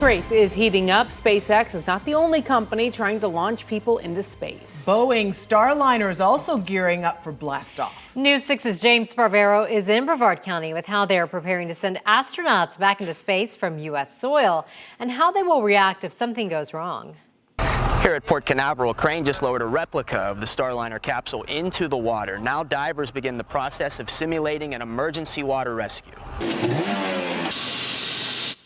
Race is heating up. SpaceX is not the only company trying to launch people into space. Boeing's Starliner is also gearing up for blastoff. News 6's James Sparvero is in Brevard County with how they are preparing to send astronauts back into space from U.S. soil and how they will react if something goes wrong. Here at Port Canaveral, a crane just lowered a replica of the Starliner capsule into the water. Now divers begin the process of simulating an emergency water rescue.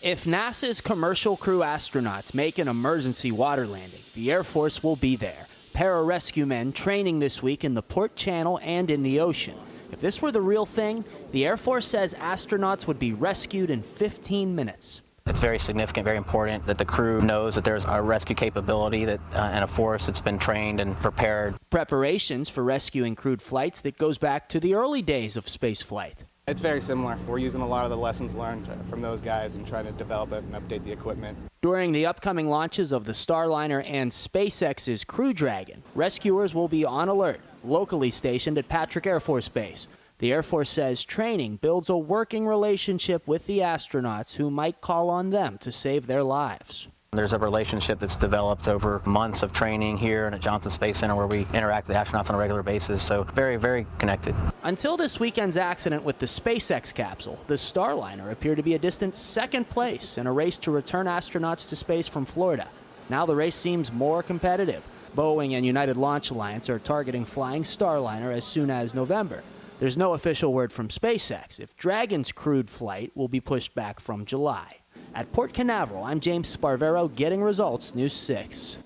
If NASA's commercial crew astronauts make an emergency water landing, the Air Force will be there. Pararescuemen training this week in the port channel and in the ocean. If this were the real thing, the Air Force says astronauts would be rescued in 15 minutes. It's very significant, very important that the crew knows that there's a rescue capability and a force that's been trained and prepared. Preparations for rescuing crewed flights that goes back to the early days of space flight. It's very similar. We're using a lot of the lessons learned from those guys and trying to develop it and update the equipment. During the upcoming launches of the Starliner and SpaceX's Crew Dragon, rescuers will be on alert, locally stationed at Patrick Air Force Base. The Air Force says training builds a working relationship with the astronauts who might call on them to save their lives. There's a relationship that's developed over months of training here and at Johnson Space Center where we interact with astronauts on a regular basis, so very, very connected. Until this weekend's accident with the SpaceX capsule, the Starliner appeared to be a distant second place in a race to return astronauts to space from Florida. Now the race seems more competitive. Boeing and United Launch Alliance are targeting flying Starliner as soon as November. There's no official word from SpaceX if Dragon's crewed flight will be pushed back from July. At Port Canaveral, I'm James Sparvero, getting results, News 6.